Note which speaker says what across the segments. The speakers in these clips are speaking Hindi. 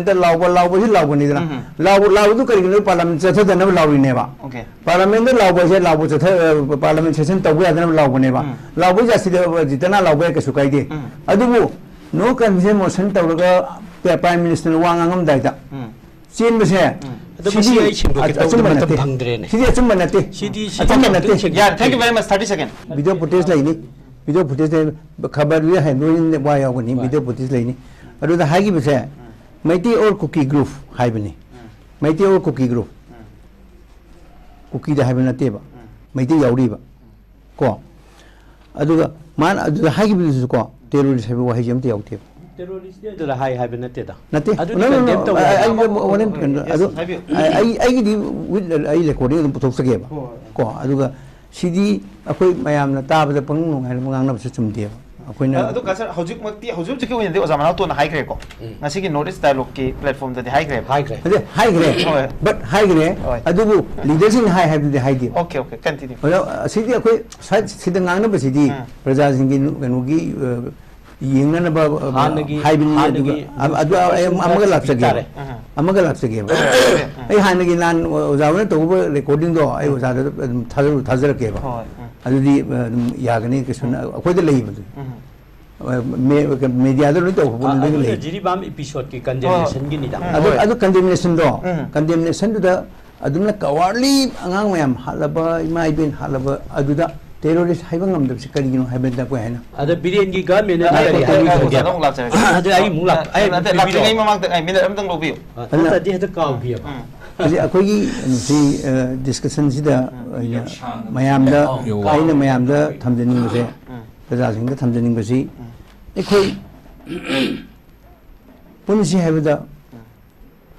Speaker 1: पार्लियामेंट लाउबो लाउबनी लाउ कहीं पार्लियामेंट चथदनब लाउरीनेबा पार्लियामेंट लाउबो चथ पार्लियामेंट सेशन तब यादनब लाउबनेबा लाउबो जितना लाउबे कसु कायदे अदुबु नो कन्वेंशन मोशन तौरगा प्राइम मिनिस्टर वांगांगम दाइदा चेन बसे
Speaker 2: thank you very much 30 second
Speaker 1: video footage लेनी वीडियो फुटेज खबर भी है नोइन वायावनी वीडियो फुटेज लेनी अरुदा हागी बसे मैती और कुकी ग्रुप हाइबनी मैती और कुकी ग्रुप कुकी दा हाइबना तेबा मैती याउरीबा को अदुगा मान अदुदा हागी बिसु को टेररिस्ट हाइबो वाहि जमते याउते
Speaker 3: terrorist dia adalah hai hai benate da
Speaker 1: nate ai di with ai recording dum puthok sage ba ko aduga sidi akoi mayam na ta ba pang nung hai mangang na chum de akoina
Speaker 2: adu ka sir hojik makti hojik jike wende ozamana to na high grade ko ngasi ki notice dialogue ki platform da high grade
Speaker 1: but high grade adugu leadership high have the high di
Speaker 2: okay continue
Speaker 1: sidi akoi sidi ngang na ba sidi praja sing ki nugi yingna ba haibini amaga lapsage ai hanagi nan ozawna to recording do ai ozada thazar ke ba adudi yagani kisuna akoi da lei media da to
Speaker 3: lei jiri bam episode ki condemnation gi ni da
Speaker 1: adu condemnation da aduna cowardly angang mayam halaba imai bin halaba aduda terrorist haibang ngam dab sikari gino haiben da ko hena
Speaker 3: ada billion gi government na ari hari
Speaker 2: dong lap chare
Speaker 3: ada ai mung lap ai
Speaker 2: lap ngai mamang ta ai minute am dang lo bi
Speaker 3: ta di hada kaw bi ba
Speaker 1: ali akoi gi si discussion sida mayam da aina mayam da thamjani se praja sing da thamjani ba si ekoi punsi haibada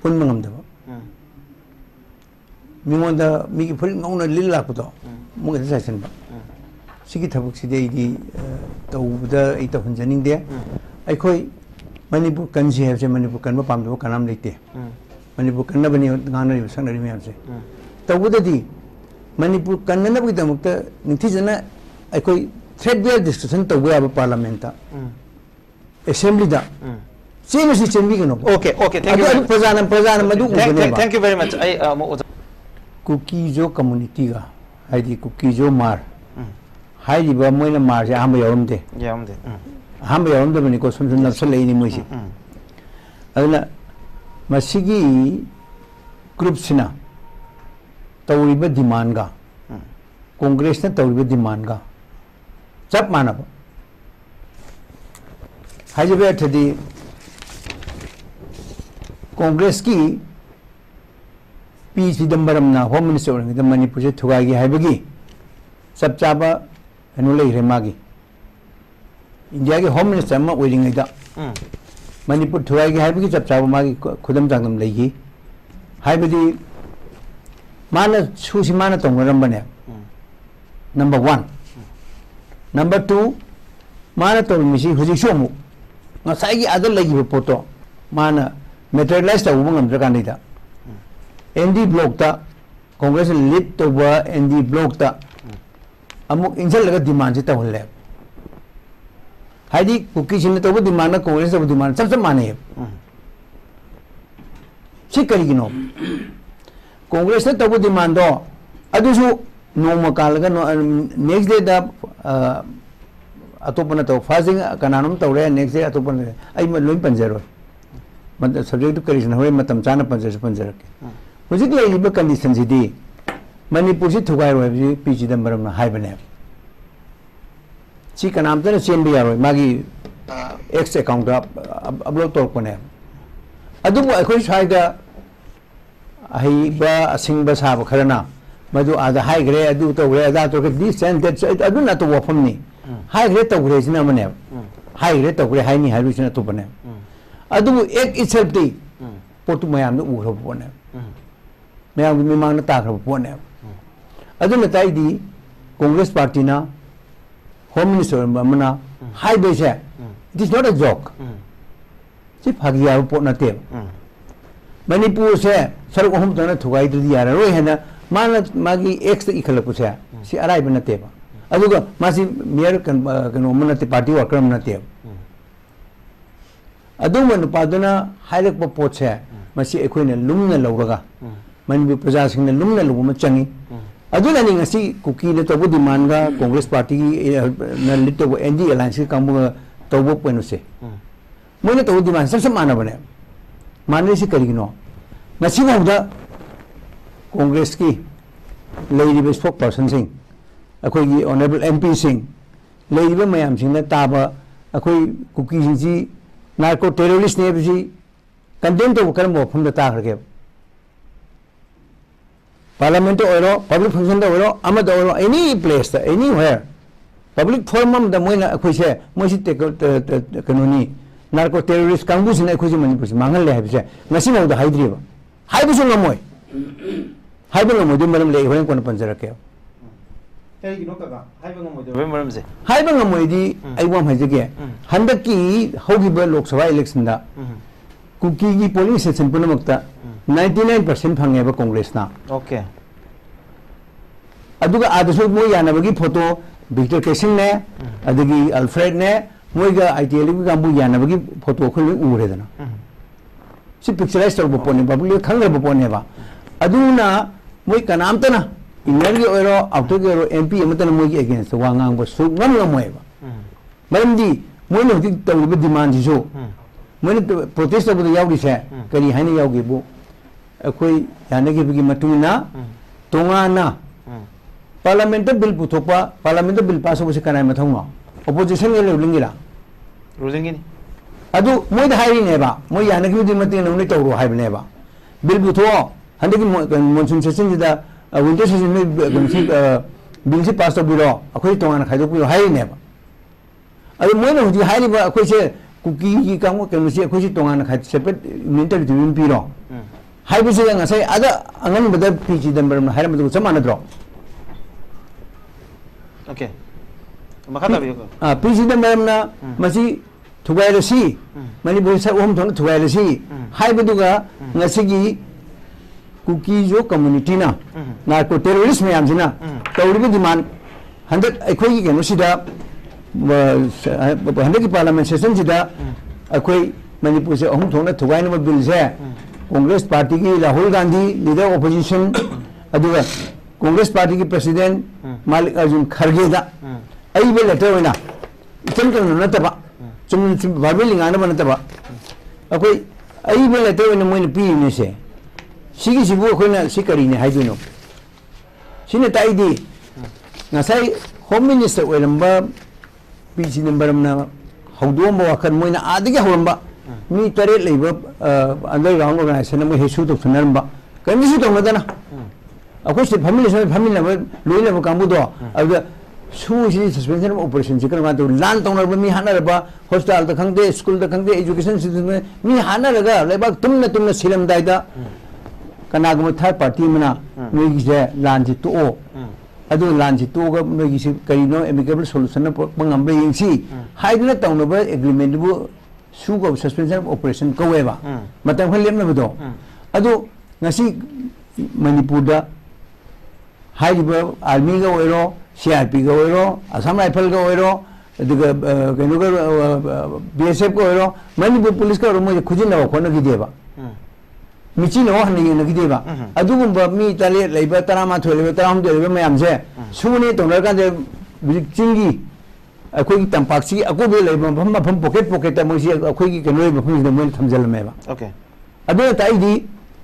Speaker 1: pun mangam da mingonda migi phul ngona lil la ko do mung da sa ba सिगी थबक सिदे इदी तौबदा इ तहनजनिंग दे अखोय मणिपुर कंजी है मणिपुर कन्ब पामदो कनाम लेते मणिपुर कन्न बनी गानरी संगरी मैम से तौबददी मणिपुर कन्न बगी दमक निथिजना अखोय थ्रेड बेयर डिस्कशन तौबे अब पार्लियामेंट ता असेंबली दा चेन से चेन भी गनो
Speaker 2: ओके थैंक यू
Speaker 1: प्रजान मदु
Speaker 2: थैंक यू वेरी मच आई
Speaker 1: कुकी जो कम्युनिटी का हाइदी कुकी जो मार हाइबा मोइना मारसे हम यावमदे हम यावमदे बनी को सुन नफसल लेनी मोइसे अदना मसिगी ग्रुप सिना तौरिबा डिमांड गा कांग्रेस ने तौरिबा डिमांड गा सब मानब हाइबे थदी कांग्रेस की पी चिदंबरम ना होम मिनिस्टर ने मणिपुर से थुगागी हाइबगी सब चाबा अनु लेरे मागी इंडिया के होम मिनिस्टर मा ओइरिंगैदा मणिपुर थुरागी हाइबगी चप चाबा मागी खुदम जांगम लेगी हाइबदी माना सुसी माना तोंगरम बने नंबर 1 नंबर 2 माना तो मिसी हुजी सोमु ngसाई आदर लेगी फोटो माना मेटेरियलाइज तब ngam जकानिदा एनडी ब्लॉक ता कांग्रेस लीड तोबा एनडी ब्लॉक ता अमुक इंजल लगा डिमांड से तहले हाइदी कुकी सिन तो डिमांड ना कांग्रेस तो डिमांड सब माने सी करिगिनो कांग्रेस ने तो डिमांड दो अदुसु नोमा कालगा नेक्स्ट डे दा अतोपना तो फाजिंग कनानम तौरे नेक्स्ट डे अतोपना आई लोइन पंजरो मतलब सब्जेक्ट टू करिसन होय मतम चाना पंजर के हुजिक लेलिबा कंडीशन सिदी मणिपुर से थुगाई रोय पी चिदंबरम ना हाइबने सी कनाम तने चेन भी यारोय मागी एक्स अकाउंट अपलोड तो कोने अदुबो अखोय साइदा हाइबा असिंगबा साब खरना मधु आदा हाइग्रे अदु तो रे अदा तो के दिस एंड दैट अदु ना तो वफमनी हाइग्रे तो रे सिना मने हाइग्रे तो रे हाइनी हाइरु सिना तो बने अदुबो एक इसेल्फटी पोतु मयाम न उखरो बने मयाम मिमांग न ताखरो बने अदुना ताइदी कांग्रेस पार्टी ना होम मिनिस्टर मना हाई बेसे it is not a joke सी फागिया पोट नते मणिपुर से सरक हम तने थुगाई दि यार रोय हेना माना मागी एक्स इखल पुसे सी अराइ बनते बा अदुगा मासी मेयर कनो मनते पार्टी वर्कर मनते अदुम नुपादुना हाइरक पोचे मसी एखोइने लुमना लौरगा मनबी प्रजा सिंह लुमना लुम चंगी अदुना नि ngasi कुकी ने तबु डिमांड गा कांग्रेस पार्टी न लिट तो एनडी अलायंस कांबु तबु पनु से मोने तबु डिमांड सब माना बने माने से करिनो ngasi नौदा कांग्रेस की लेडी स्पोक पर्सन सिंह अखोई ऑनरेबल एमपी सिंह लेडी मयाम सिंह ताबा अखोई कुकी सिंह जी नार्को टेररिस्ट ने भी कंडेम तो करम मफम दा ताखरगे पार्लियामेंट ओरो पब्लिक फंक्शन दा ओरो अमद ओरो एनी प्लेस दा एनी वेयर पब्लिक फोरम दा मोइना अखोइसे मोइसि टेक कनोनी नार्को टेररिस्ट कांगबु सिने अखोइसे मनिपुर मांगल ले हाबिसे ngasi नौदा हाइद्रिबा हाइबुसु नमोय हाइबु नमोय दु मरम ले होरेन कोन पंजरके हाइबा ngमोयदी आइवाम हाइजगे हंदकी हौगिबा लोकसभा इलेक्शन दा कुकी की पोलिंग स्टेशन पुनमक्ता 99% फंगेबा कांग्रेस ना
Speaker 2: ओके
Speaker 1: अदुगा आदसु मोय यानबगी फोटो विक्टर केसिंग ने अदगी अल्फ्रेड ने मोयगा आईटीएल की कांबु यानबगी फोटो खल उरेदना सि पिक्चराइज तौर पोने पब्लिक खंगरे पोने बा अदुना मोय कनामतना इनर की ओरो आउटर के ओरो एमपी अमतन मोय की अगेंस्ट वांगांग बो सु ngam ngmoyba मरमदी मोय न हजि तौरिबा डिमांड जिसो मोय प्रोटेस्ट तौबदा यावदि से करी हानि यावगेबो अखोई यानगेबगी मतुना तोंगाना पार्लियामेंट बिल पुथोपा पार्लियामेंट बिल पास होबसे कनाय मथौना ओपोजिशन के रुलिंगिरा
Speaker 2: रुलिंगिनी
Speaker 1: अदु मोय हाइरिनेबा मोय यानगेबदी मते नौने तौरो हाइबनेबा बिल पुथो हंदगी मॉनसून सेशन जिदा विंटर सेशन में बिल से पास तौबिरो अखोई तोंगाना खाइदोपिरो हाइरिनेबा अदु मोयना हुजि हाइरिबा अखोइसे कुकी की कांगो केनुसी अखोइसे तोंगाना खाइ सेपरेट मिनिस्टर दिबिन पिरो हाइबसे ngасai ada angan bada pg number ma haira madu samana dro
Speaker 2: okay मखा बियो
Speaker 1: पीसी नंबर ना मसी थुगाइरसी मणिपुर सा ओम थोन थुगाइरसी हाइबदुगा ngasiगी कुकी जो कम्युनिटी ना नार्को टेररिस्ट में यामजिना तौरिबि डिमांड हंदक अखोई केनो सिदा हंदक की पार्लियामेंट सेशन सिदा अखोई मणिपुर से ओम थोन थुगाइनब बिल से कांग्रेस पार्टी की राहुल गांधी लीडर ऑपोजिशन अदुगा कांग्रेस पार्टी की प्रेसिडेंट मल्लिकार्जुन खड़गे दा अइबे लेटर होइना इचन कन नतबा चुम बाबेल लिंगाना बनतबा अखोई अइबे लेटर होइना मोइन पीने से सिगी सिबु अखोइना सिकरीने हाइदुनो सिने ताइदी ngasai होम मिनिस्टर ओइरंबा पीसी नंबर हमना हौदोंबा वाखन मोइना आदिगे हौरंबा मी तरे लेबा अंडरग्राउंड ऑर्गेनाइजेशन में हेसु तो सुनरंबा कमिसु तो मदना अखोइ से फैमिली से फैमिली ना लोइना कांबुदो अब सुसी सस्पेंशन ऑपरेशन से करमा तो लान तोंनरबा मी हानरबा हॉस्पिटल द खंगदे स्कूल द खंगदे एजुकेशन सिस्टम में मी हानरगा लेबा तुमना सिलम दाइदा कनागम थर्ड पार्टी मना मेगी से लान जी तो अदु लान जी तो ग मेगी से करिनो एमिकेबल सॉल्यूशन पंगम यंसी हाइदना तौनबा एग्रीमेंट बु सुगो सस्पेंशन ऑपरेशन कवेबा मतम खन लेमनबदो अदु ngasi मणिपुर दा हाइबा आर्मी गा ओइरो सीआरपी गा ओइरो असम राइफल गा ओइरो अदुगा केनो गा बीएसएफ गा ओइरो मणिपुर पुलिस का रोमो खुजिन ना खोन गिदेबा मिची नो हन ये नगिदेबा अदुगुंबा मी तले लेबा तरामा थोलेबा तराम देबा मयाम से सुने तोनर का दे चिंगी अखोई तंपाक्सी अकोबे लेबा भम पॉकेट पॉकेट मोसी अखोई की कनो मफम दे मोन थमजलमेबा
Speaker 2: ओके
Speaker 1: अदु ताइदी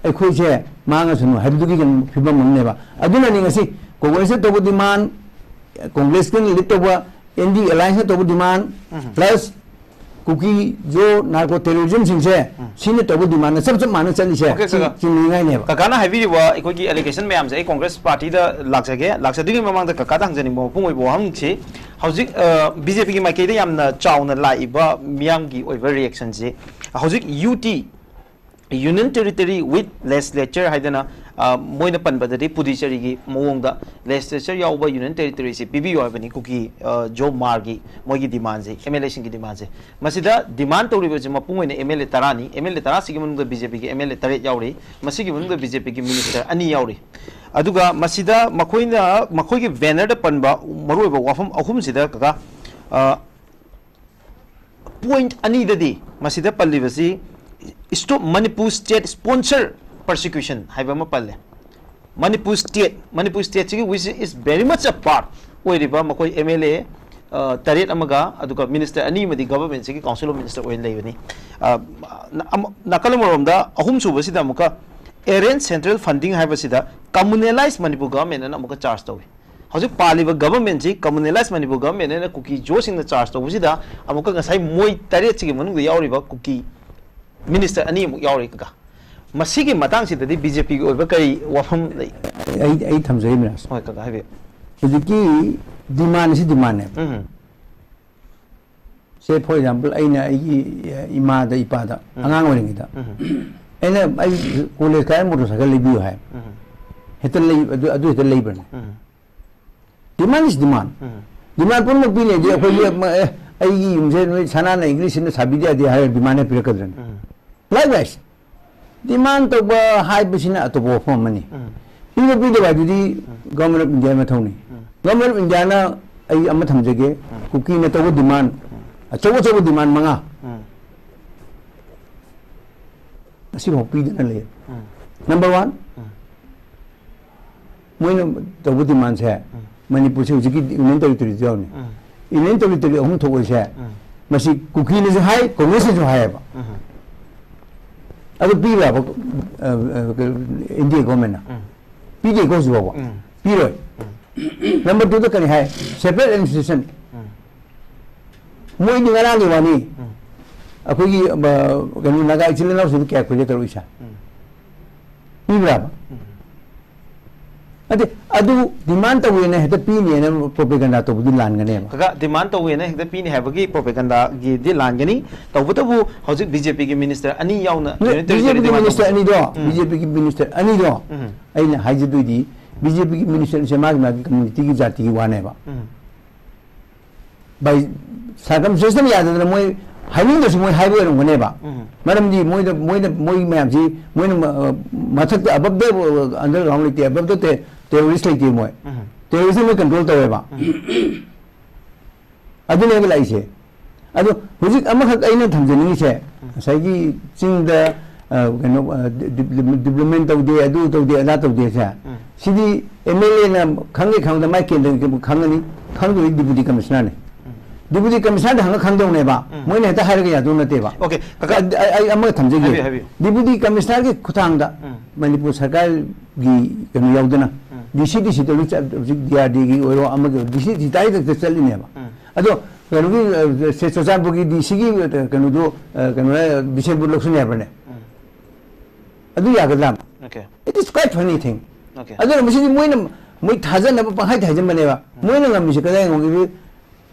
Speaker 1: अखोई से मांगा सुनु हबदुगी गन फिबम मंगनेबा अदुना नि ngasi कांग्रेस तो डिमांड कांग्रेस के लिट तो एनडी अलायंस तो डिमांड प्लस कुकी जो नार्को टेररिज्म सिंह से सिने तो डिमांड सब मान चली से चिंगाई ने
Speaker 2: ककाना हाइबी वा इकोगी एलिगेशन मैम से कांग्रेस पार्टी दा लाक्सगे लाक्सदिगी ममांग दा कका दांगजनि मो पुंगoi बो हम छी हौजिक बीजेपी की माइके दे यामना चाउना लाइबा मियाम की ओइवर रिएक्शन से हौजिक UT union territory with legislature हाइदना मोइना पनबदरी पुडुचेरी की मोंगदा लेजिस्लेचर याउबा यूनियन टेरिटरी से पीबी याबनी कुकी जो मार्गी मोगी डिमांड से एमएलए सिंह की डिमांड से मसिदा डिमांड तौरिबो जे मपुंगोइने एमएलए तरानी एमएलए तरा सिगी मनुदा बीजेपी की एमएलए तरे याउरी मसिगी मनुदा बीजेपी की मिनिस्टर अनि याउरी अदुगा मसिदा मखोइगी बैनर द पनबा मरुइबो वाफम अहुम सिदा कका point ani dadi masida pallibasi stop Manipur state sponsor persecution haiba ma palle Manipur state which is very much a part oiriba makoi MLA taret amaga aduka minister ani madi government sigi council of minister oil leibani nakalamoromda ahum subasida amuka arrange central funding haibasida communalized Manipur government na amuka charge tawi hauji paliba government ji communalized Manipur government na kuki jo sing na charge tawusida amuka ngasai moi taret sigi manung yauriba kuki minister ani amuk yauri ka masigi matang sidadi BJP gi oiba kai wafam lei
Speaker 1: ai thamjai minas
Speaker 2: hoi ka haibe
Speaker 1: hujiki demand say for example aina ima da ipa da angang oring da aina ai kole kai motorcycle libiu hai hetal lei adu hetal lei ban demand is demand demand pun mak bine je khoi ai yumse sana na english na sabidia de hai demand ne pirakadran likewise demand to ba hai bisina to bo form mani pide pide ba di government of india ma thoni government of india na ai ama thamjege kuki na to demand achaw demand manga asi ho pi na le number 1 moina to demand se Manipur se jiki union territory jaw ni union territory hum thoi se masi kuki ne hai congress jo hai ba adu pi ba india government na pi je ko jo ba pi roi number 2 to kani hai separate administration moi ni ngara ni wani akoi gi ganu naga ichile na su kya khoje taru isa ibra ade adu demand to we na heta pi ni na propaganda to bu lan gane ba
Speaker 2: kaga demand to we na heta pi ni habagi propaganda gi di lan gani to bu hojik BJP gi minister ani yauna
Speaker 1: BJP gi minister ani do BJP gi minister ani do ai na haji du di BJP gi minister se mag community gi jati gi wane ba by circumcision ya da moi having the moi highway ro ne ba madam ji moi ma'am ji moi mathak above the underground like above the terrorist like moi terrorism control to ba adu ne lai se adu hujik amakhak aina thamjani se sai gi ching da development of the adu to the ana to the sa sidi MLA na khangi khang da mai ken da khangani khangdu deputy commissioner ne deputy commissioner hang khangdong ne ba moi ne ta hair ga yadu na te ba
Speaker 2: okay
Speaker 1: kaka ai amma thamje gi deputy commissioner ge khutang da Manipur sarkar gi kanu yaudana DCDC to DRD gi oro amma ge DCDC dai da chali ne ba ado kanu gi se sosan bu gi DC gi kanu do kanu December election ne ba ne adu ya ga lam
Speaker 2: okay
Speaker 1: it is quite funny thing
Speaker 2: okay
Speaker 1: ado misi moi thajan na pa hai thajan bane ba moi na ngam se kadai ngi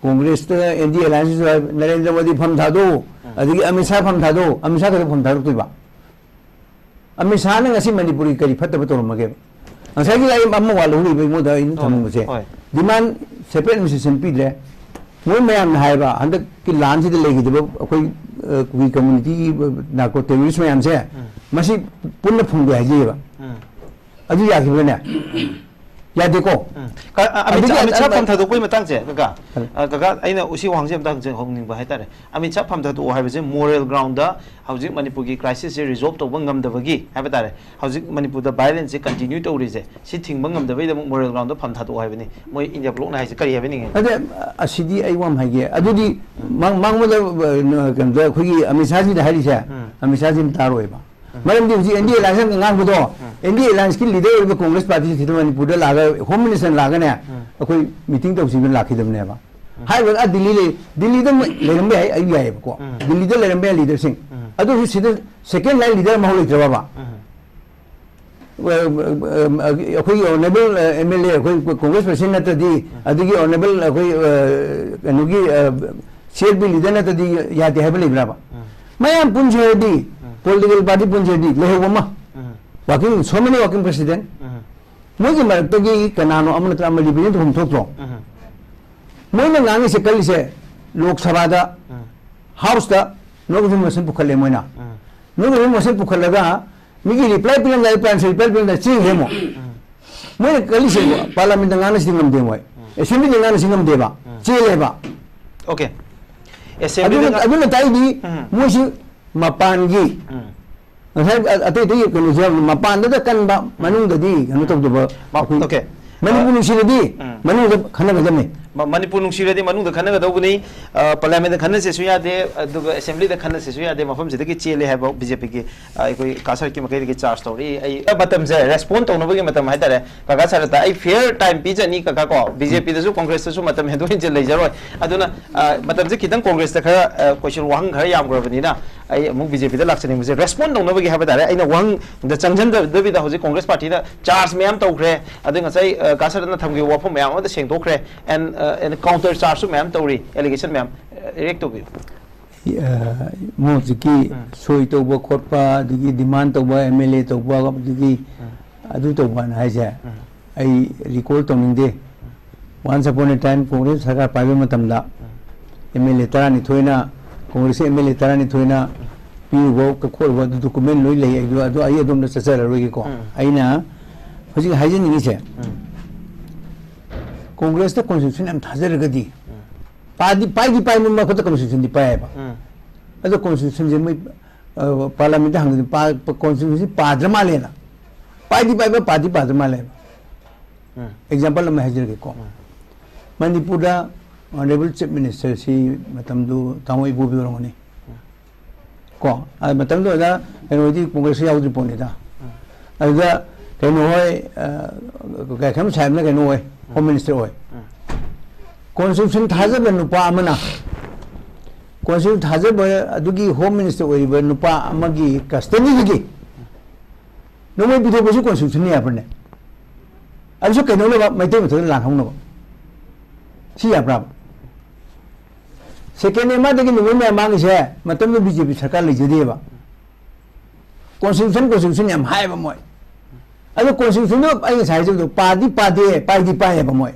Speaker 1: Congress to NDA alliance Narendra Modi from thado adigi Amit Shah from thado Amit Shah ka from thado to ba Amit Shah na ngasi Manipuri kari phatta ba to mage asai gi lai amma walu ri mo da in thamu se demand separate administration pi le moi mayam hai ba and ki lan si de legi de koi kui community na ko terrorist mayam se masi punna phung ga ji ba adu ya ki bane ya deko
Speaker 2: Amit Shah pham thadu poi matang che kaga aina usi wangje matang je hongning ba haitare Amit Shah pham thadu hai ba moral ground da hojik Manipur gi crisis se resolve to bangam da bagi hai ba tare hojik Manipur da violence continue to ri je si thing bangam da bai da moral ground da pham thadu hai ba ni moi India block na hai se kari hai ba ni
Speaker 1: ade asidi ai wam hai ge adudi mang mo da kan da khoi Amit Shah ji da hari se Amit Shah ji taro ba madam ji NDA alliance ngang bu do NDA alliance ki leader of Congress party thid Manipur da laga home minister laga ne akoi meeting to sibin lakhi dam ne ba hai ba Delhi da leram be ai ai ko Delhi da leram be leader sing adu sida second line leader ma holi jawab ba akoi honorable MLA akoi Congress president na tadi adigi honorable akoi kanugi CLP leader na tadi ya de hai ba mayam punje di political party punjedi lehoma working so many working president mogi mar to gi kanano amna tra amali bin thum thok moina ngangi se kali se lok sabha da house da nogu motion pukhale moina nogu motion pukhalaga migi reply plan lai plan se reply plan da chi hemo moina kali se parliament ngana singam de moi assembly ngana singam de ba chi le ba
Speaker 2: okay assembly
Speaker 1: aduna tai di moisi mapangi ngasai atai tai kanu jam mapan da kan ba manung da di kanu tok do ba
Speaker 2: okay
Speaker 1: manipur nungsi di manung da khana ga jamne
Speaker 2: Manipur nungshiradi manung da khana ga dawbuni parliament da khana se suya de aduga assembly da khana se suya de mafam sidagi chele ha BJP ki koi kasar ki makai ki charge story ai matam je respond to nobagi matam hai tare kaga sarata ai fair time pi jani kaga ko BJP da su congress da su matam he do je lei jaroi aduna matam je kitang congress da khara question wang khara yam grabani na ai amuk BJP da laksani muje respond to nobagi ha tare aina wang da changjan da bi da hoji congress party da charge mayam tawkhre adu ngasai kasar na thamgi wafam mayam da seng tokre and counter charge ma'am tawri allegation ma'am erect to be
Speaker 1: mo ziki soi to bo khotpa digi demand to ba MLA to ba digi adu to ban hai ja ai recall to minde once upon a time congress sarkar paibe matam da MLA tarani thoina congress MLA tarani thoina pi bo ka khol bo document loi lei adu ai adom na sasara roi ko aina hoji haijin ni che Congress the constitution am thazer gadi padi pai ma khata constitution di pai ba ado constitution je mai parliament hang pa constitution padrama lena pai ba padi padrama le example ma hazer ke ko manipur da honorable chief minister si matam du tamoi bu bi rongani ko matam do da enodi congress yaudi poni da ada keno hoi ka kham saib na keno hoi Home Minister oi Constitution thaja ba nupa amana Constitution thaja ba adugi Home Minister oi ba nupa amagi custody gi no mai bidho ba Constitution ni apne aso keno le ba mai te thon la khong no si ya bra second ma de gi no mai ma ngi se matam no BJP sarkar le jide ba Constitution yam hai ba moi Ayo constitution no ai sai jo padi pai di pai ba moi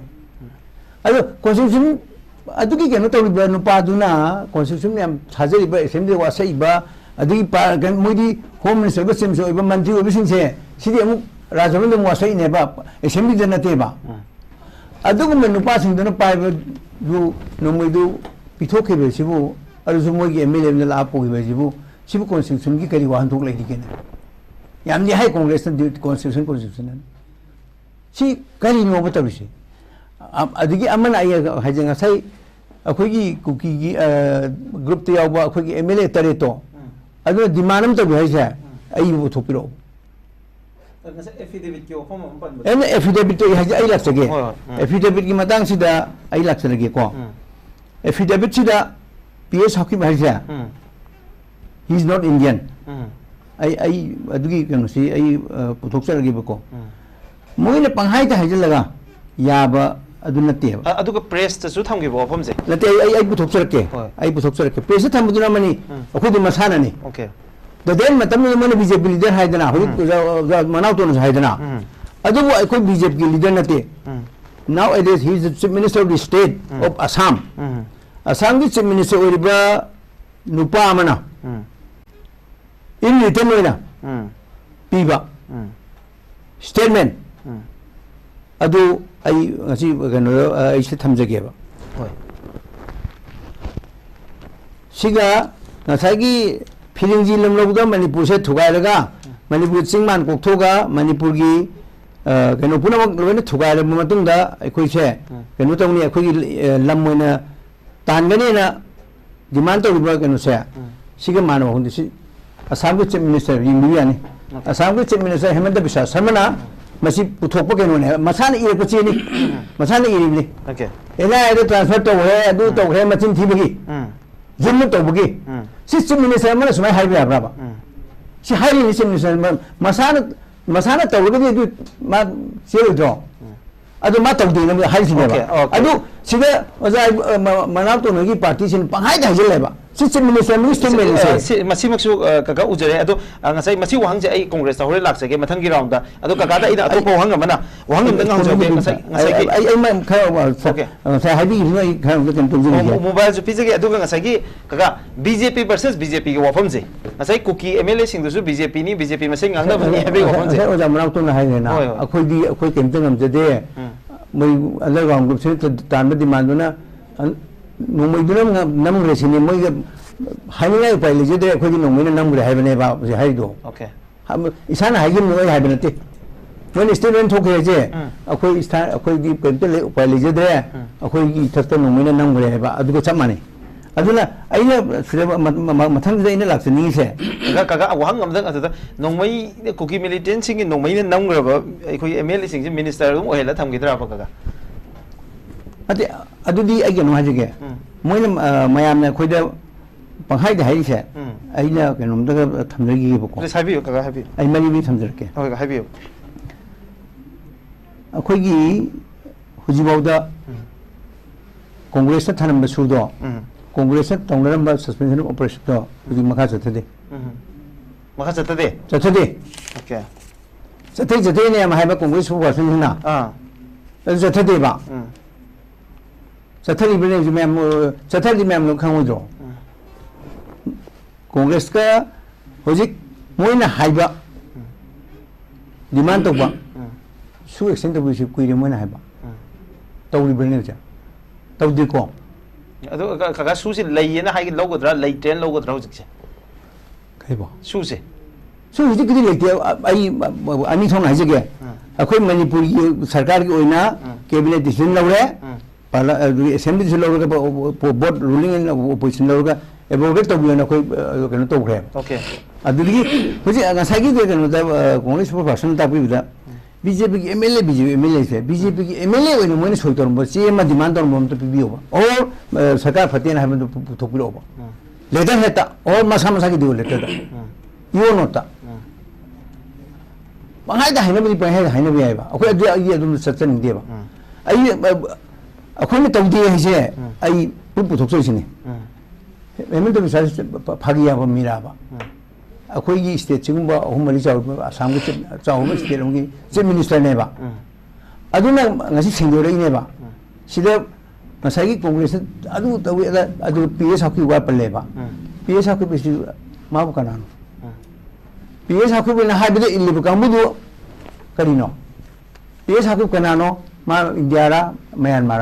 Speaker 1: ayo constitution adu ki keno to ba no pa du na constitution yam thajeri ba assembly wa sai ba adu pa gan moi di home minister ba sim so ba mantri ba sin se sidi amu rajamendra mo sai ne ba assembly de na te ba adu ko no pa sin de no pai ba du no moi du pithok ke be sibu adu so moi ki MLA ne la po ke be sibu sibu constitution ki kari wa han thok lai di ke ne yamni hai congress the constitution si kari no bata bisi adigi amana ai hajanga sai akhoi kuki gi group te yawa akhoi gi MLA tare to adu dimanam to bi sai ai bu thopiro
Speaker 2: affidavit ki ofam pan
Speaker 1: affidavit to ai lak sage affidavit ki matang sida ai lak sage ko affidavit sida PS hakim hai sai he is not Indian ai adugi kanu si ai puthok saragi bako moine panghai ta hajil laga yaba adu natte ba
Speaker 2: aduga press ta su thamgi bo phom je
Speaker 1: natte ai puthok sarke ai puthok sarke press thamuduna mani akhudi masana ni
Speaker 2: okay
Speaker 1: the then matam mani BJP leader haidana hoy manaw to haidana adubu ai koi BJP leader natte nowadays he is the chief minister of the state of Assam Assam ki chief minister oriba nupa amana in return oina piba statement adu ai ngasi gano ai se thamjage ba hoi siga nasagi phiringji lamlobda manipur se thugai laga manipur chingman kokthoga manipur gi gano punamak loina thugai la matung da akhoi se gano tongni akhoi lam moina tangani na demand to ba gano se siga mano hundi si Assam Chief Minister Yingbiani Assam Chief Minister Hemanta Biswa Sarmana masi puthokpa keno ne masana ire ko chini masana ire ni
Speaker 2: okay
Speaker 1: ena ade transfer to he adu to he machin thibagi jimmu to bugi si Chief Minister mana sumai haibi abra si hairi ni Chief Minister masana to bugi du ma sero do adu ma to de na hairi ni ba adu sida oja manap to ngi party sin panghai da jil ba Chief Minister
Speaker 2: masi maksu kaka ujare ado ngasai masi wahang je ai congress ta hore lak sege mathang gi round da ado kaka da ida atopo wahang mana wahang dang hang joge ngasai
Speaker 1: ai ma kha wa sai habi ni ai kha ga tem tung ji
Speaker 2: mobile ju pizage ado ngasai gi kaka BJP versus BJP gi wafam je ngasai kuki MLA sing du BJP ni BJP masai ngang da bani habi wafam je
Speaker 1: oja manap to na hai na akhoi di akhoi kem tang am je de mai underground group se tan ba demand na नोंमैदुना नमग्रेसिनी मोइगा हाइनिंगाय उपाय लेजेदे अखोइगी नोंमैना नमग्रे हाइबनेबा जे हाइदो
Speaker 2: ओके
Speaker 1: इसाना हाइगिम नोय हाइबनते मोइन स्टेटमेंट थोखे जे अखोइ स्थान अखोइगी पेंटे उपाय लेजेदे अखोइगी इथक्ता नोंमैना नमग्रे हाइबा अदुगो चमाने अदुना आइना मथंगदे आइना लाक्सनिसे
Speaker 2: काका वहां अमदंग अदुदा नोंमै कुकी मिलिटेंट सिंग नोंमैना नमग्रबा अखोइ एमएलए सिंग मिनिस्टर रुम ओहेला थमगिदरा काका
Speaker 1: अते अदुदी आइगे नो हाजिगे मोइन मयामने खोइदा पंखाइदे हाइसे आइना केनोमदगा थमजगिबको
Speaker 2: प्लीज हाइबियो काका हाइबियो
Speaker 1: आई मरिबी थमजरके
Speaker 2: ओके हाइबियो
Speaker 1: अखोइगी हुजिबावदा कांग्रेस थानम सुदो कांग्रेस तौनरम सस्पेंशन ऑपरेशन तो हुजि मखा चथदे
Speaker 2: मखा चथदे ओके
Speaker 1: चथे ने हाइबा कांग्रेस पर्सन ना चथदे बा चथरी बने मैम चथरी मैम लो खांगो कांग्रेस का होजिक मोइना हाइबा डिमांड तोबा सु एक्शन तबुसु कुइरे मोइना हाइबा तौरि बने जा तौदि को
Speaker 2: अदो काका सुसे लैयेना हाइगे लोगोद्रा लैटेन लोगोद्रा होजिकसे
Speaker 1: खैबो
Speaker 2: सुसे
Speaker 1: सु होजिक किदि लेते आई अनि थोन हाइजगे अखोइ मणिपुर की सरकार की ओइना कैबिनेट डिसीजन लौरे असेंबली से लौरगा बोर्ड रूलिंग इन ओपोजिशन लौरगा एवोवेट तौबियना कोइ कनो तौखरे
Speaker 2: ओके
Speaker 1: अदुगी होजि ngसागी दे कनो दा कांग्रेस पर्सन तापिबदा बीजेपी की एमएलए से बीजेपी की एमएलए ओइनो मोइन सोइतरम चे मा डिमांड तोर मोम तो पिबियोबा और सरकार फतेन हाबन तो पुथोपिरोबा लेटर हेता और मसा की दियो लेटर दा यो नोटा बंगाइदा हाइनबि हाइनबि आइबा अखोइ अदुम सचन देबा आई अखोइने तौदे हिसे आई पुथोक्सोइसिने एमएलए बिसास फागिया मीराबा अखोइगी स्टेट चिंगबा अहुमरि चाउ आसाम के चाउ स्टेट होंगी चीफ मिनिस्टर नेबा अदुना ngasi सिंगोरैनेबा सिदा ngसागी कांग्रेस अदु तवे अदु पीएस हाकि वा पलेबा पीएस हाकि बिसि माबु कनानो पीएस हाकि बिना हाइबदे इल्लिबु कांबुदु करिनो पीएस हाकि कनानो मा इंडिया रा म्यांमार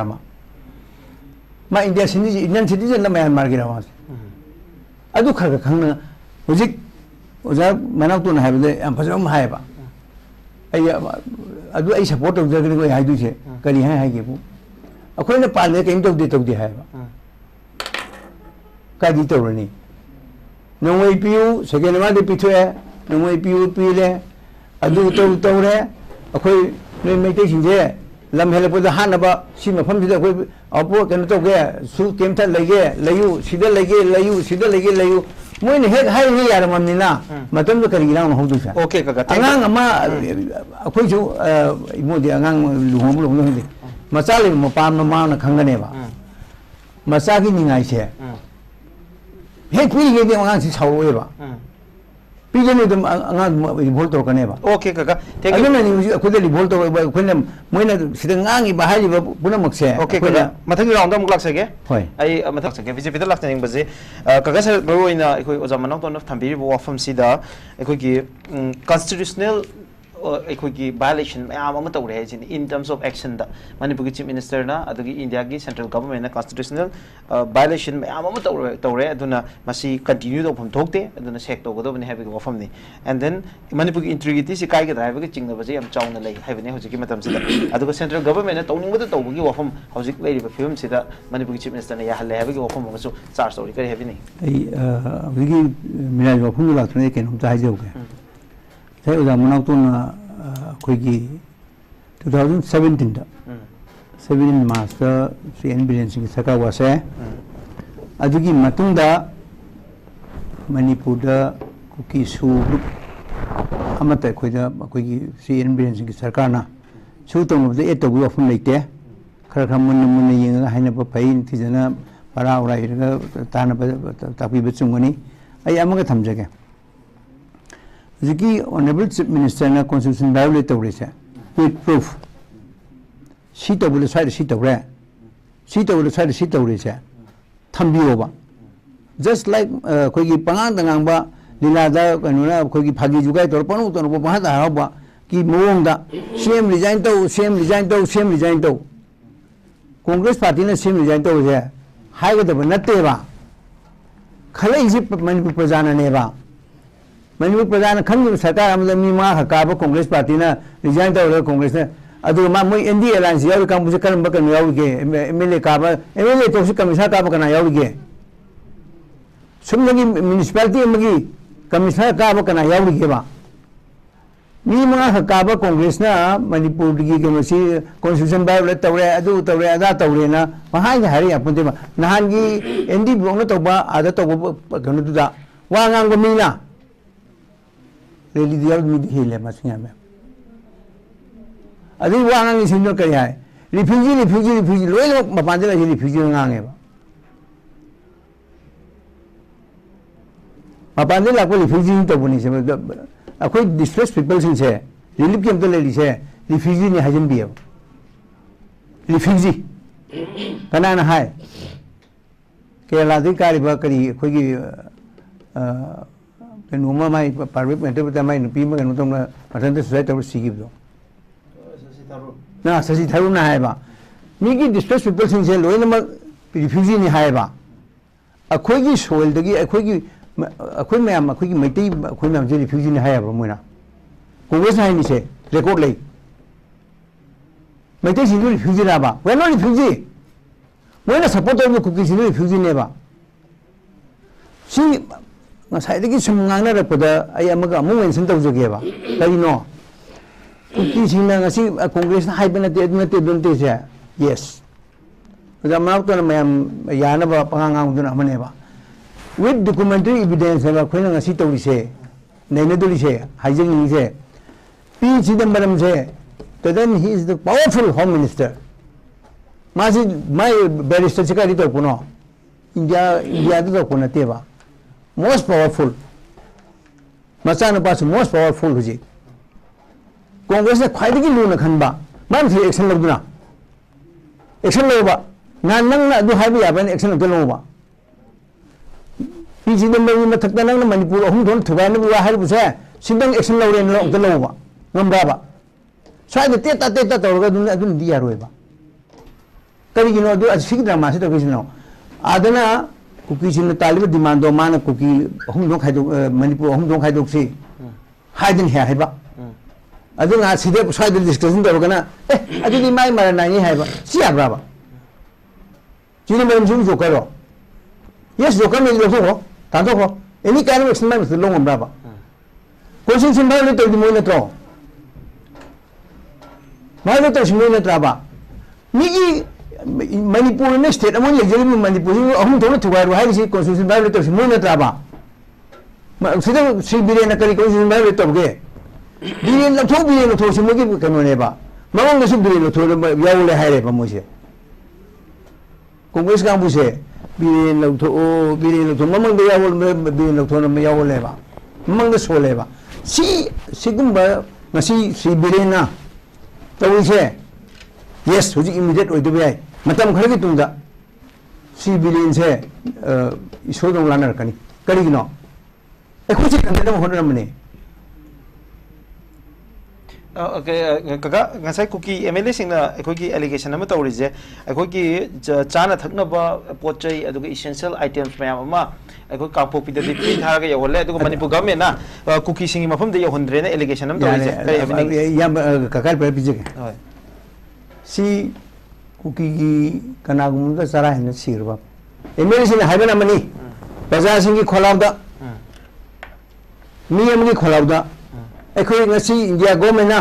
Speaker 1: मा इंडिया सिंजी इंडियन सिटीजन ला म्यांमार गिरा वास अदु खरग खंगना हुजिक ओजा मनाउतुन हाइबदे याम फजम हाइबा आई अदु आई सपोर्ट तौजगनि को हाइदुसे करि हाइगेबु अखोइने पाले केम तौदे हाइबा कादि तौरनी नोंमै पियु सेकेंड मा दे पिथोए नोंमै पियु पिले अदु तौरे अखोइ नै मैते सिंजे लम हेलपद हानबा सि मफमसिदा अखोइ अपो केन तौगे सु केमथा लैगे लयु सिदा लैगे लयु मोइन हेक हाइ हे यार मन्निना मतम तो करिगिना होदुसा
Speaker 2: ओके काका
Speaker 1: अंगांग अमा अखोइसु इमोदि अंगांग लुहोमु मचा ले मपाम ममाना खंगनेबा मचा की निंगाइसे हेक पिगे दे अंगांग सि सावोएबा पिजने दम अंगांग रिवोल्ट तोकनेबा
Speaker 2: ओके काका थैंक यू
Speaker 1: अगेन नि अखोदे रिवोल्ट तो अखोने मोइना सिदा ngangi बाहाइ पुनमक्से
Speaker 2: ओके काका मथंग राउंड अमुक लाक्सगे
Speaker 1: होय
Speaker 2: आई मथंग सके बीजेपी दा लाक्सनिंग बजे काका सर बरोइना अखोइ ओजा मनाव तोन थंबिरिबो वाफम सिदा अखोइगी कॉन्स्टिट्यूशनल अखोइगी वायलेशन मयाम अमा तौरे है इन टर्म्स ऑफ एक्शन दा मणिपुर की चीफ मिनिस्टर ना अदुगी इंडिया की सेंट्रल गवर्नमेंट ना कॉन्स्टिट्यूशनल वायलेशन मयाम अमा तौरे अदुना मसी कंटिन्यू तौफम थोकते अदुना सेक तौगदबने हाइबगे वाफम नि एंड देन मणिपुर की इंटीग्रिटी से काइगे हाइबगे चिंगनबजे याम चाउना लै हाइबने होजिकी मतम सिदा अदुगा सेंट्रल गवर्नमेंट ना तौनिंगबद तौबगी वाफम होजिक लैरिबा फिल्म सिदा मणिपुर की चीफ मिनिस्टर ना याहले हाइबगे वाफम अमसु चार्ज तौरि करि हाइबनि
Speaker 1: आई विगी मिनाज वाफम लाथने केनम ता हाइजोगे sai udah menauton koigi 2017 da 17 master CN billion sing saka wase adugi matung da manipur da kuki su group amata koida koigi CN billion sing sarkar na su tong de eto bu ofun leite khar kham mun yeng haina ba pain tijana para urai ga tana ba tapi bechungani ai amaga thamjage Ziki Honorable Chief Minister na Constitution violate tawrese with proof. Si tawle side si tawre. Si tawle side si tawrese. Thambiyoba. Just like koigi pangang tangang ba lila da kanuna koigi phagi jugai tor panu tor ba da ba ki mowong da CM resign to CM resign to CM resign to Congress party na CM resign to je हाईगदब नत्तेबा खलैसे Manipur प्रजानेबा Manipur प्रजा खंग सरकार अमदा मीमा हकाब कांग्रेस पार्टी ना रिजाइन तौर कांग्रेस ने अदु मा मोय एनडी अलायंस याव कांग्रेस करम बकन यावगे एमएलए काब एमएलए तो से कमिश्नर काब कना यावगे सुमनगी म्युनिसिपैलिटी अमगी कमिश्नर काब कना यावगे बा मीमा हकाब कांग्रेस ना मणिपुर की केमसी कॉन्स्टिट्यूशन बायोलेट तौरे अदु तौरे अदा तौरे ना महाय हारि अपनते नहान की एनडी ब्लॉक न तौबा आदा तौबा गनु दुदा वा ngang मीना रेली दिया मिदी हिले मसिया में अभी वो आंगन सिंधु कर है रिफ्यूजी लोय लोग मपांदे लगे रिफ्यूजी आंगे बा मपांदे लाको रिफ्यूजी तो बनी से अकोई डिस्ट्रेस पीपल सिंह से रिलीफ कैंप तो ले ली से रिफ्यूजी ने हजम भी है रिफ्यूजी कना ना है केरला दी कारिबा करी कोई की नोमा माई पार्वे मेंटे बता माई नुपी में कनु तो मथन तो सुसाइड तो सीगी दो ना ससी थारू ना है बा मीगी डिस्ट्रेस पीपल सिंह से लोय नंबर रिफ्यूजी ने है बा अखोई की सोइल दगी अखोई मैम अखोई की मैटी अखोई मैम जे रिफ्यूजी ने है बा मोना कांग्रेस है नि से रिकॉर्ड ले मैटी सिंह रिफ्यूजी ना बा वे नो रिफ्यूजी मोना सपोर्ट तो कुकी सिंह रिफ्यूजी ने बा सी ngसाइदगी sum ngangna rakpada ai amaga amu mention tawjageba kaino kuki singna ngasi congress na haibena te donte se yes jamap to mayam yana ba pangang dun amane ba with documentary evidence ba khoina ngasi tawri se naina duli se haijing ni se p chidambaram se then he is the powerful home minister maji my barrister chikari to puno india to puno te ba most powerful मचान पास most powerful हुजी कांग्रेस ने खाइदगी लूना खनबा मान से एक्शन लबदुना एक्शन लोबा ना नंग ना दु हाइबे याबन एक्शन लोबा पीजी नंबर में थकता नंग मणिपुर अहुम दोन थुगान बुआ हाइबुसे सिंदंग एक्शन लौरे न लोबा ngambaba साइद तेता तौरगा दुन दिया रोयबा करिगिनो अदु असिग ड्रामा से तबिसनो आदना कुकी सिन तालिब डिमांड माना कुकी अहुम दो खाइदो मणिपुर अहुम दो खाइदो से हाइदन है हाइबा अदुना सिदे साइद डिस्कशन तौरगना अदुदि माइ मारा नानि हाइबा सियाब्राबा जिने मरम जुम जोकरो यस जोकर में लोसो तातो को एनी काइंड ऑफ एक्शन माइ मस लोंग ब्राबा क्वेश्चन सिंबल ने तो दिमो न तो माइ तो सिंबल न त्राबा मिगी मणिपुर ने स्टेट अमन लेजरी मणिपुर अहुम थोड़ा थुगारो हाइ सी कॉन्स्टिट्यूशन वायलेट तो मोइ न त्राबा सिदा श्री बिरेन करी कॉन्स्टिट्यूशन वायलेट तो गे बिरेन लथो सिमोगी कनो नेबा ममंग ने बिरेन लथो यावले हाइरे बा मोसे कांग्रेस का बुसे बिरेन लथो ममंग दे यावल बिरेन लथो न यावले बा ममंग सोले बा सिगुम्बा ngasi श्री बिरेन तौसे यस हुजी इमीडिएट ओइदबे याय मतम खरगी तुंगा श्री बिरेन से इसोदों लानर कनी करिगिनो एखुची कंदम होनरमने
Speaker 2: ओके कका ngасai कुकी एमएलए सिंगना एखोगी एलिगेशन अमा तौरिजे एखोगी चाना थकनबा पोचै अदुगा एसेंशियल आइटम्स मयाम अमा एखो कांपोपी दि फ्री थारगा यवले अदुगा मणिपुर गवर्नमेंट ना कुकी सिंग मफम दे यहोंद्रेना एलिगेशन अमा तौरिजे
Speaker 1: याम ककाल पर बिजे होय सी कुकी की कनागुम चरा हेन सिरबा एमएलए सिंग हाइबना मनी प्रजा सिंग की खोलावदा मी अमनी खोलावदा एखोई ngasi इंडिया गवर्नमेंट ना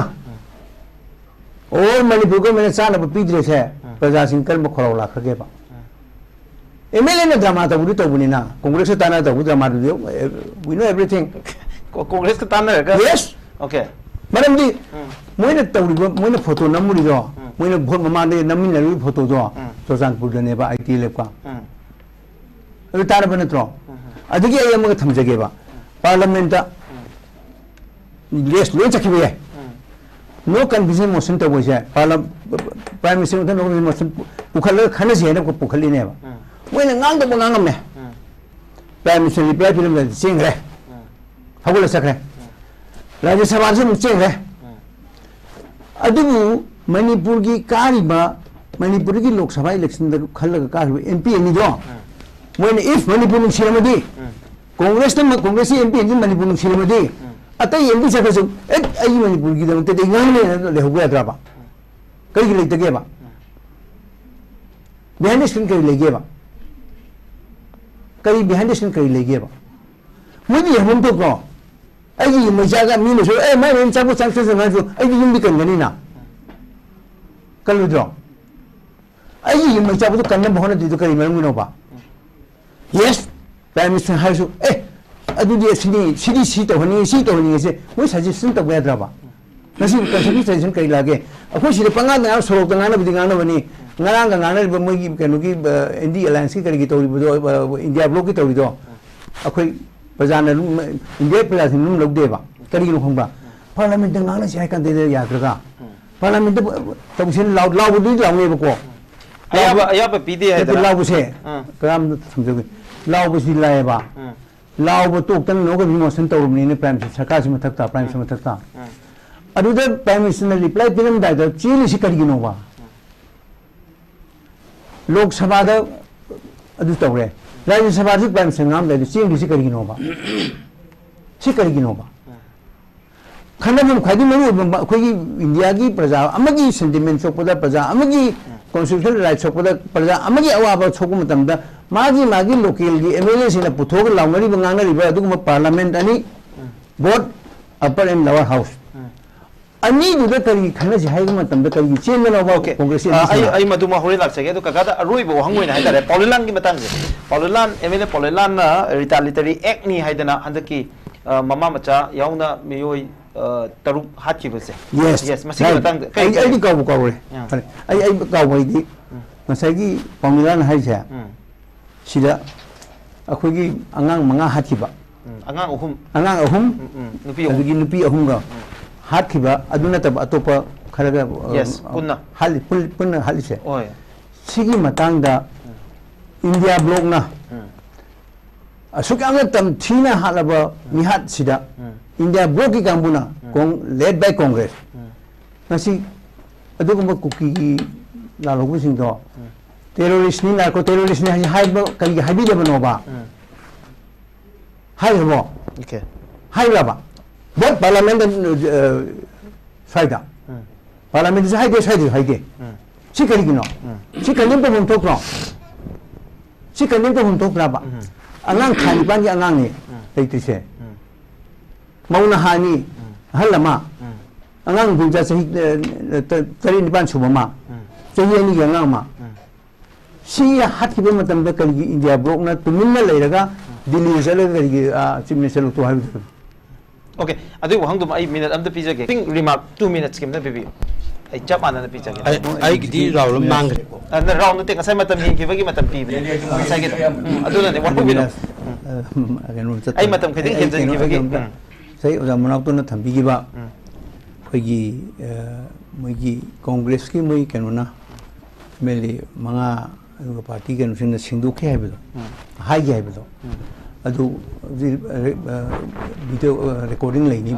Speaker 1: और मणिपुर गवर्नमेंट चाना पीद्रे से प्रजा सिंग कर्म खोलाव लाखगे बा एमएलए ने ड्रामा तबुरी तबुनी ना कांग्रेस ताना तबु ड्रामा दु वी नो एवरीथिंग
Speaker 2: कांग्रेस का ताना का
Speaker 1: यस
Speaker 2: ओके
Speaker 1: मरमदी मोइने तबुरी मोइने फोटो नमुरी दो मोइने भोट ममाने नमिनरु फोटो दो चोजानपुर दने बा आईटी लैब का अबे ताना बनेत्रो अदगी अयमग थमजगे बा पार्लियामेंट लेस लो चखिबे है नो कन्फ्यूजन मोशन तो बोसे prime minister no confusion motion पुखल खने से ने को पुखली ने बा मोइने ngang तो ngang में प्राइम मिनिस्टर रिप्लाई फिल्म में सिंग रे हगुल सकरे राज्य सभा से मुचें रे अदुबु मणिपुर की कारिबा मणिपुर की लोकसभा इलेक्शन खल का एमपी एनी मोइन इफ मणिपुर नुसीरमदी कांग्रेस एमपी एनी मणिपुर नुसीरमदी अतई एमपी चकसु ए मणिपुर की दमते इंगाने लेहुबे अद्राबा कई लेतगेबा बिहाइंड स्क्रीन कई लेगेबा कई बिहाइंड स्क्रीन कई लेगेबा मुझे हम तो को आई मजागा मीन सो ए मैं इन चाबो चांस से जो आई युम भी कनगनी ना कलुद्रो आई युम चाबो तो कन्न बहन दिदो करी मरम नोबा यस प्राइम मिनिस्टर हाइसु ए अदुदी सी तो हनी से वो सजेशन तो बेद्राबा नसी कंसल्टेशन कई लागे अखो सिदे पंगा ना सोरो तंगा ना बिदिंगा ना बनी ngarang ka ngana ba mogi kanugi indi alliance ki karigi tori bo india bloc ki tori do akhoi prajana india plus num logde ba kari lu khongba parliament ngana sai kan de ya kraga parliament tawsin laud laud du laud ne ba ko
Speaker 2: ayaba pide hai da
Speaker 1: laud se kam samjogi laud si lai ba laud tok tan no ko motion tawrum ni ne prime minister sarkar si mathak ta prime minister mathak ta adu da prime minister reply pinam da chili si karigi no ba Lok Sabha तौरे Rajya Sabha से प्राइम संग्राम ले चेंग से करीगिनोबा खनबम खादी मरु अखोगी इंडिया की प्रजा अमगी सेंटिमेंट सोपदा प्रजा अमगी कॉन्स्टिट्यूशनल राइट सोपदा प्रजा अमगी अवाबा सोको मतमदा मागी लोकल की एमएलए सिना पुथोग लावनरी बंगांगरी बा अदुगम पार्लियामेंट अनि board upper and lower house अनि दुदा करी खना जहाई ग मतम द करी चेन न बा कांग्रेस
Speaker 2: आई मधुमा होरे लाक्सगे तो कका दा अरुई बो हंगोइन हाइदारे पॉलिलान की मतंग पॉलिलान एमएलए पॉलिलान रिटालिटरी एक्ट नि हाइदना हंदकी ममा मचा याउना मियोई तरुक हातखिबसे यस मसी मतंग
Speaker 1: आई काव रे आई काव दी मसागी पॉलिलान हाइसे सिदा अखोगी अंगांग मंगा हातखिबा अंगांग अहुम नुपी अहुम गा हाथखिबा अदुना तब अतोप खरगा
Speaker 2: यस
Speaker 1: पुन्ना हालिसे ओय सिगी मतंगदा इंडिया ब्लॉक ना असुकांग तम थीना हालबा मिहात सिदा इंडिया ब्लॉक की कांबुना कोंग लेड बाय कांग्रेस नसी अदुगुम कुकी की लालोगु सिंगदो टेररिस्ट नि नार्को टेररिस्ट नि हाइबा कई हाइबी देबनोबा हाइबो
Speaker 2: ओके
Speaker 1: हाइलाबा बहुत पार्लियामेंट फायदा पार्लियामेंट से हाइदे सी करिगिनो सी कनिम तो हम थोक्रो सी कनिम तो हम थोक्राबा अंगांग खानी पानी अंगांग ने लेतिसे मौना हानी हलमा अंगांग बुजा सही तरी निपान सुबमा सही नि अंगांग मा सी हाथ की मतम द करिगी इंडिया ब्लॉक ना तुमिन्ना लेरगा दिल्ली चले करिगी चीफ मिनिस्टर तो हाइबो
Speaker 2: ओके अदु वहंग दुम आई मिनट अम द पिजगे थिंक रिमार्क 2 मिनट्स किम द बिबी आई चप आना द पिजगे
Speaker 3: आई गिदी राउंड मांगरे
Speaker 2: अन राउंड ते कसै मतम हिंखिबगी मतम पीबे साइगे अदु ने वर्क बिनो आई मतम खदिंग हेंजनखिबगी
Speaker 1: सही ओजा मनाव तो न थंबिगिबा खैगी मोइगी कांग्रेस की मोइ केनोना मेली मंगा अदुगा पार्टी के नुसिन सिंदुखे हाइबदो हाइगे हाइबदो अदु वीडियो रिकॉर्डिंग लेनी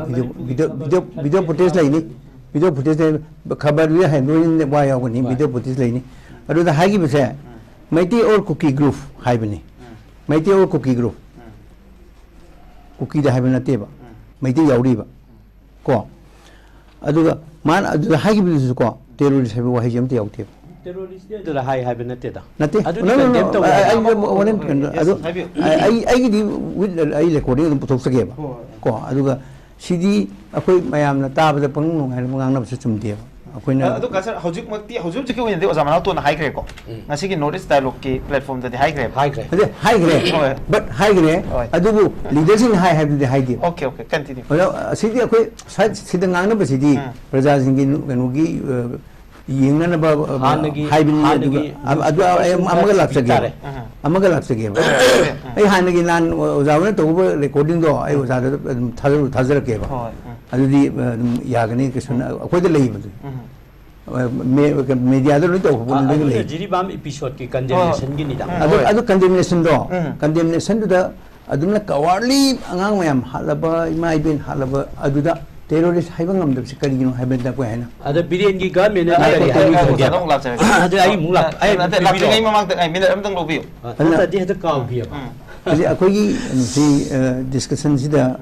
Speaker 1: वीडियो फुटेज लेनी वीडियो फुटेज खबर भी है नोइन वा यावनी वीडियो फुटेज लेनी अदु द हाइगी बसे मैती और कुकी ग्रुप हाइबनी मैती और कुकी ग्रुप कुकी द हाइबना तेबा मैती यावरीबा को अदुगा मान अदु हाइगी बिसु को टेररिस्ट हाइबो हाइजे अमते यावते
Speaker 3: terrorist de la hai hai benate da
Speaker 1: nate no I di with I recording dum puthok sage ba ko aduga sidi akoi mayam na ta ba pang nong hai mangang na ba chum de akoina
Speaker 2: adu ka sir hojik makti hojik jike oin de ozama na to na high grade ko ngasi ki notice dialogue ki platform da high grade but high grade adugu leadership high have the high grade okay continue
Speaker 1: sidi akoi sidi ngang na ba sidi praja singi nugi yingna ba haibini amaga lapsage ai hanagi nan ozawna to recording do ai ozada thazar ke ba adudi yagani kisun akoi de lei ba media do to bo lei
Speaker 3: jiri bam episode ki condemnation gi ni da
Speaker 1: adu condemnation do da aduna kawarli angang mayam halaba imai bin halaba aduda 테러리스트 하이방 감독이 그리기는 하이벤다고 해나.
Speaker 3: ada biren gi government na
Speaker 2: ai
Speaker 3: kari
Speaker 2: ai
Speaker 3: habi
Speaker 2: ai
Speaker 3: thage
Speaker 2: dong lak chare
Speaker 3: ada ai mung lak ai
Speaker 2: ate lak chare mamang ai minute am dang lo bi
Speaker 3: ta di hada kaw bi ba
Speaker 1: 그래서 아코기 시 디스커션 시다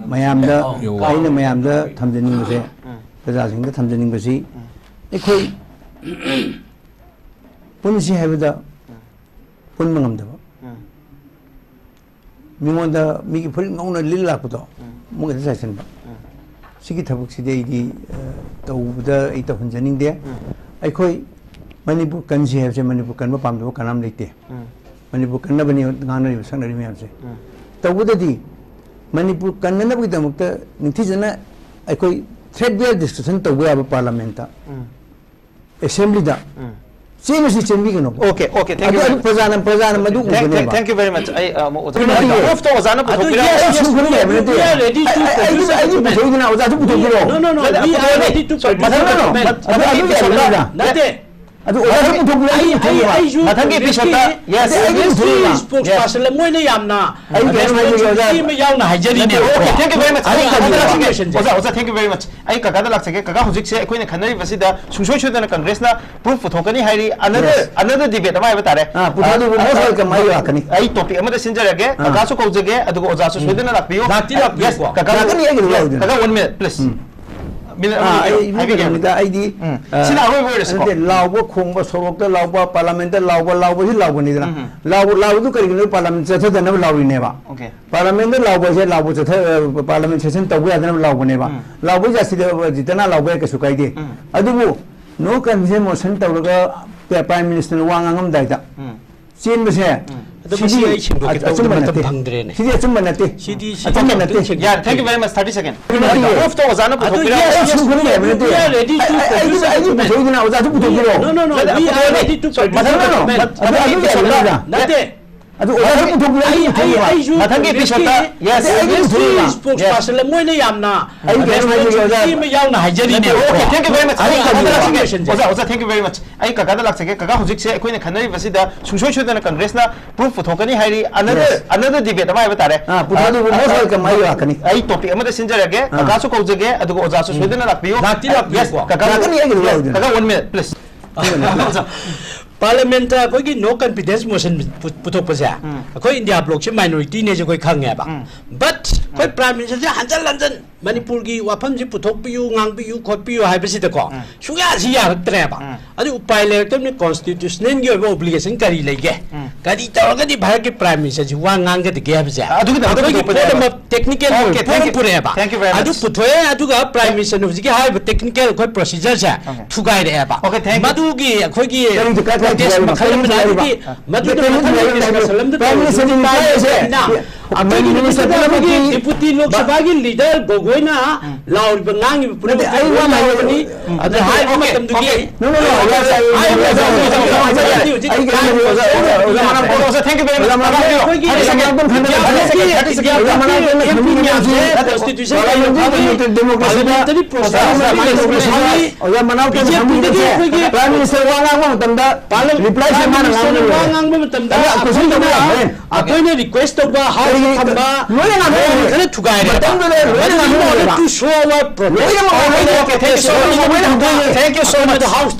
Speaker 1: 마얌다 아이나 마얌다 탐지는 것에 ప్రజాసింగ 탐지는 것이 이코이 본시 해보다 본명함다 명원다 미기 벌 너무나 릴라고도 뭔가 사실은 봐 시기 타복 시대 이디 또보다 이따 혼자닝데 아이코이 마니부 간시 해서 마니부 간바 밤도 간암 있대 Manipur कन्नबनी गाना संगरी में हमसे तबुददी मणिपुर कन्नबगीदमक्त निथिजना अखोई थ्रेडवेयर डिस्कशन तबु अब पार्लियामेंट असेंबली दा चेंबसी चेंबीगनो
Speaker 2: ओके ओके थैंक यू
Speaker 1: प्रजान मदु
Speaker 2: थैंक यू वेरी मच आई ऑफ तो ओजाना पुथो पिरा
Speaker 3: ready to
Speaker 1: आई पुथोगिना ओजा तो पुथोगिरो
Speaker 3: no we are ready to nate
Speaker 1: ಅದು ಓದಾ ಪುಥೋಗಿರೋ
Speaker 2: ಮಥಂಗೆ episode yes
Speaker 3: spokesperson moina yamna
Speaker 1: ai
Speaker 3: me yauna hajari ne
Speaker 2: okay thank you very much oza thank you very much ai kaga da laksake kaga hojik se akoina khanari basida sungsoi chodana congress na proof puthokani hairi another debate amai batare
Speaker 1: puthadu mo ka mai akani
Speaker 2: ai topic amada sinjarage kaga su kaujage adugo oza su sodana lakpiyo yes kaga
Speaker 1: kani ai
Speaker 2: kaga 1 minute please
Speaker 1: 아이디 라오버 콩버 소록다 라오버 파르라멘트 라오버시 라오버니드나 라오도 그리고 파르라멘트 저서는 라오이네바 파르라멘트 라오버세 라오버 저서 파르라멘트 세션 तबु야 되는 라오버네바 라오버 자시데 지ත나 라오버 그수카이디 아두고 노 컨센 모션 तब가 प्राइम मिनिस्टर वांगांगम दाइदा चेनबसे
Speaker 3: masi ai chimdo ke to matam bhangdre ne
Speaker 1: sidi achum banate
Speaker 3: sidi
Speaker 2: yeah thank you very much 30 seconds off to ozana puthokira
Speaker 3: we are ready to
Speaker 1: ai puthogina oza tu puthogiro
Speaker 3: no we are ready to nate
Speaker 1: adu oza tu puthogiro
Speaker 3: ai
Speaker 2: mathang episode yes
Speaker 3: spokesperson moina yamna
Speaker 1: ai
Speaker 3: me yauna hajari ne
Speaker 2: okay thank you very much oza thank you very much ai kaga da laksake kaga hojik se akoina khanari basida sungsoi chodana congress na proof puthokani hairi another debate amai batare
Speaker 1: puthadu mo ka mai akani
Speaker 2: ai topic amada sinjarage kaga su kaujage adugo oza su sodana lakpiyo yes kaga
Speaker 1: kani ai
Speaker 2: kaga 1 minute please
Speaker 3: parliament ta koi ki no confidence motion puthok pa sa koi india bloc se minority ne je koi khang ya ba but koi prime minister je hanjan manipur gi wafam ji puthok piu ngang piu khot piu hai basi da ko suya si ya tre ba adu upai le tam ni constitutional gi obligation kari le ge kari ta ga di bharat ke prime minister ji wa ngang ga de ge ba sa adu ga technical
Speaker 2: thank you very much
Speaker 3: adu puthoe adu ga prime minister no ji hai technical koi procedure sa thugai re ba madu gi khoi gi deputy Lok Sabha ki leader Gogoina laur bangang pura ai wa mai ni ada hai ma tam du gi
Speaker 1: no
Speaker 2: thank you very much
Speaker 3: constitution
Speaker 1: democracy prime minister reply
Speaker 3: akoina request to ba how thamba khare thugai re to show our progress
Speaker 2: thank you so much
Speaker 3: the house